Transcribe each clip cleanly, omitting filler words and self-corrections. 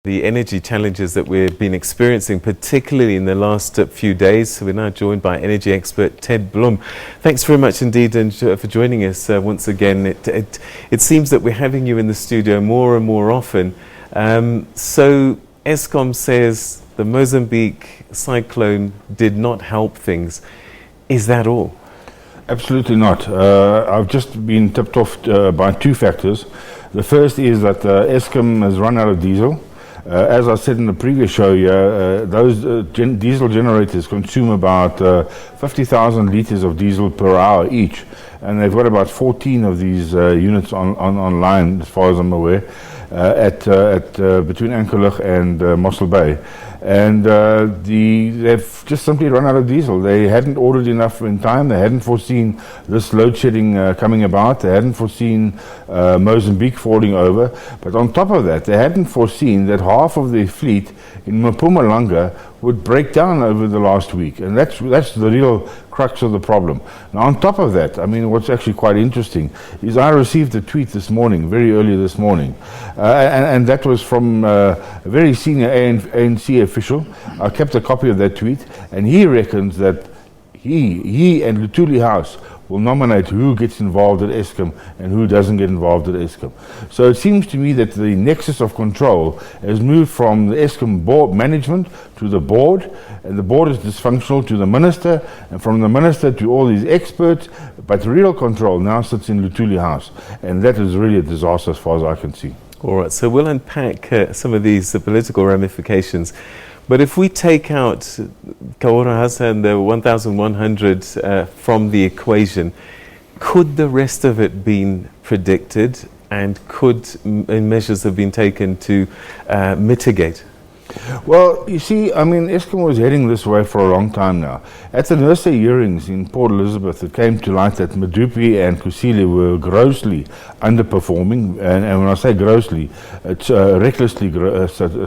The energy challenges that we've been experiencing, particularly in the last few days. So we're now joined by energy expert Ted Blom. Thanks very much indeed and for joining us once again. It seems that we're having you in the studio more and more often. So Eskom says the Mozambique cyclone did not help things. Is that all? Absolutely not. I've just been tipped off by two factors. The first is that Eskom has run out of diesel. As I said in the previous show here, those diesel generators consume about 50,000 litres of diesel per hour each, and they've got about 14 of these units online, as far as I'm aware, between Ankerlug and Mossel Bay. And they've just simply run out of diesel. They hadn't ordered enough in time. They hadn't foreseen this load shedding coming about. They hadn't foreseen Mozambique falling over. But on top of that, they hadn't foreseen that half of the fleet in Mpumalanga would break down over the last week. And that's the real crux of the problem. Now, on top of that, I mean, what's actually quite interesting is I received a tweet this morning, very early this morning, and that was from a very senior ANC official. I kept a copy of that tweet, and he reckons that he and Luthuli House will nominate who gets involved at Eskom and who doesn't get involved at Eskom. So it seems to me that the nexus of control has moved from the Eskom board management to the board, and the board is dysfunctional to the minister, and from the minister to all these experts, but real control now sits in Luthuli House, and that is really a disaster as far as I can see. All right, so we'll unpack some of these political ramifications. But if we take out Kaora Hassan, the 1,100 from the equation, could the rest of it been predicted, and could measures have been taken to mitigate? Well, you see, I mean, Eskom was heading this way for a long time now. At the NERSA hearings in Port Elizabeth, it came to light that Medupi and Kusile were grossly underperforming, and when I say grossly, it's recklessly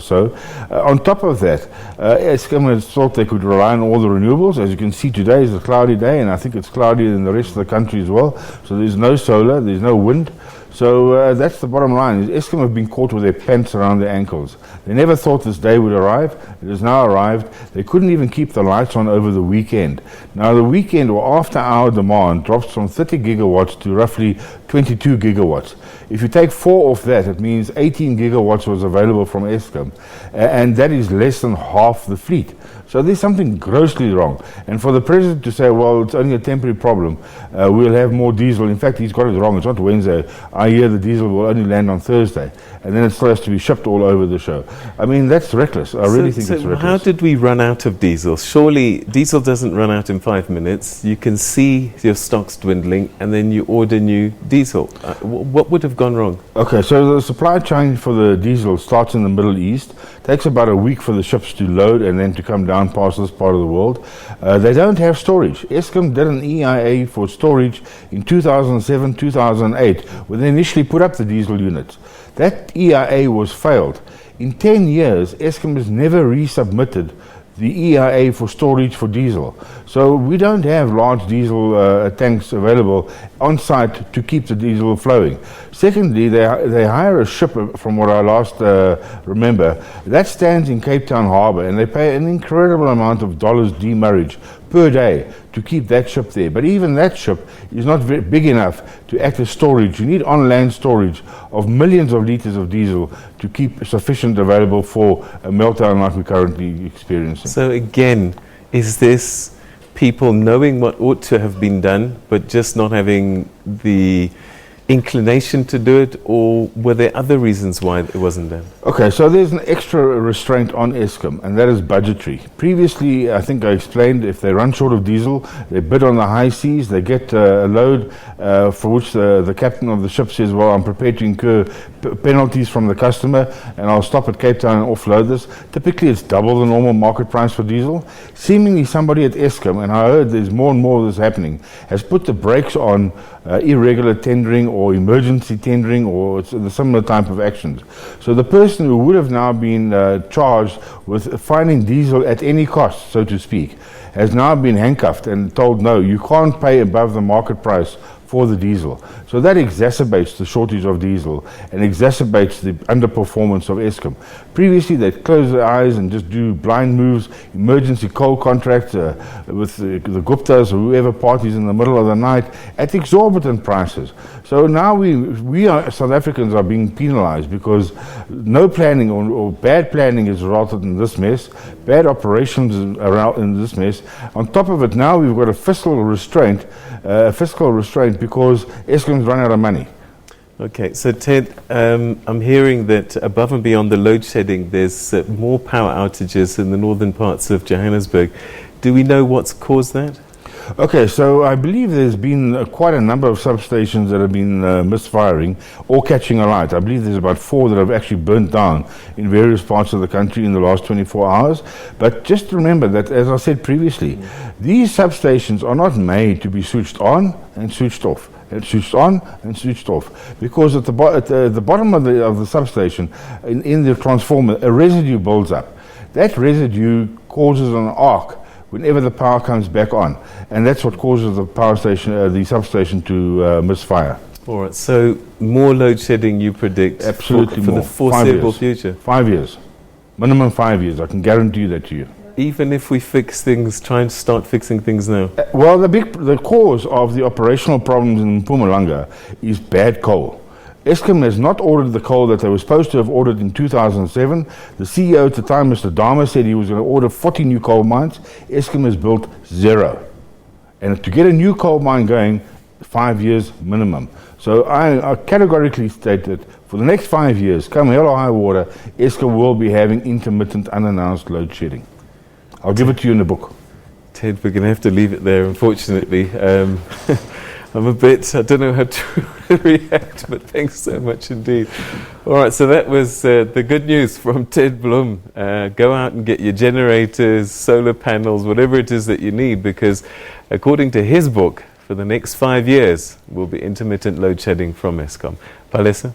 so. On top of that, Eskom had thought they could rely on all the renewables. As you can see, today is a cloudy day, and I think it's cloudier than the rest of the country as well. So there's no solar, there's no wind. So that's the bottom line. Is Eskom have been caught with their pants around their ankles. They never thought this day would arrive. It has now arrived. They couldn't even keep the lights on over the weekend. Now the weekend or after hour demand drops from 30 gigawatts to roughly 22 gigawatts. If you take 4 off that, it means 18 gigawatts was available from Eskom, and that is less than half the fleet. So there's something grossly wrong. And for the president to say, well, it's only a temporary problem, we'll have more diesel. In fact, he's got it wrong. It's not Wednesday. I hear the diesel will only land on Thursday, and then it still has to be shipped all over the show. I mean, that's reckless. I really think it's reckless. How did we run out of diesel? Surely diesel doesn't run out in 5 minutes. You can see your stocks dwindling, and then you order new diesel. What would have gone wrong? Okay, so the supply chain for the diesel starts in the Middle East. Takes about a week for the ships to load and then to come down past this part of the world. They don't have storage. Eskom did an EIA for storage in 2007, 2008, when they initially put up the diesel units. That EIA was failed. In 10 years, Eskom has never resubmitted the EIA for storage for diesel. So we don't have large diesel tanks available on site to keep the diesel flowing. Secondly, they hire a ship, from what I last remember, that stands in Cape Town Harbour, and they pay an incredible amount of dollars demurrage per day to keep that ship there. But even that ship is not very big enough to act as storage. You need on-land storage of millions of litres of diesel to keep sufficient available for a meltdown like we're currently experiencing. So again, is this people knowing what ought to have been done, but just not having the inclination to do it, or were there other reasons why it wasn't done? Okay, so there's an extra restraint on Eskom, and that is budgetary. Previously, I think I explained, if they run short of diesel, they bid on the high seas, they get a load for which the captain of the ship says, well, I'm prepared to incur penalties from the customer, and I'll stop at Cape Town and offload this. Typically, it's double the normal market price for diesel. Seemingly, somebody at Eskom, and I heard there's more and more of this happening, has put the brakes on irregular tendering or emergency tendering or the similar type of actions. So the person who would have now been charged with finding diesel at any cost, so to speak, has now been handcuffed and told, no, you can't pay above the market price for the diesel. So that exacerbates the shortage of diesel and exacerbates the underperformance of Eskom. Previously, they'd close their eyes and just do blind moves, emergency coal contracts with the Guptas or whoever parties in the middle of the night at exorbitant prices. So now we are, South Africans are being penalized because no planning or bad planning has resulted in this mess, bad operations around in this mess. On top of it, now we've got a fiscal restraint because Eskom's run out of money. Okay, so Ted, I'm hearing that above and beyond the load shedding, there's more power outages in the northern parts of Johannesburg. Do we know what's caused that? Okay, so I believe there's been quite a number of substations that have been misfiring or catching alight. I believe there's about 4 that have actually burnt down in various parts of the country in the last 24 hours. But just remember that, as I said previously, these substations are not made to be switched on and switched off. And switched on and switched off, because at the bottom of the substation, in the transformer, a residue builds up. That residue causes an arc whenever the power comes back on, and that's what causes the power station, the substation, to misfire. All right. So more load shedding, you predict? Absolutely for more. the foreseeable future. 5 years, minimum 5 years. I can guarantee that to you. Even if we fix things, try and start fixing things now. Well, the cause of the operational problems in Mpumalanga is bad coal. Eskom has not ordered the coal that they were supposed to have ordered in 2007. The CEO at the time, Mr. Dama, said he was going to order 40 new coal mines. Eskom has built 0. And to get a new coal mine going, 5 years minimum. So I categorically state that for the next 5 years, come hell or high water, Eskom will be having intermittent unannounced load shedding. I'll give it to you in the book. Ted, we're going to have to leave it there, unfortunately. I'm a bit, I don't know how to react, but thanks so much indeed. All right, so that was the good news from Ted Bloem. Go out and get your generators, solar panels, whatever it is that you need, because according to his book, for the next 5 years will be intermittent load shedding from Eskom. Palesa?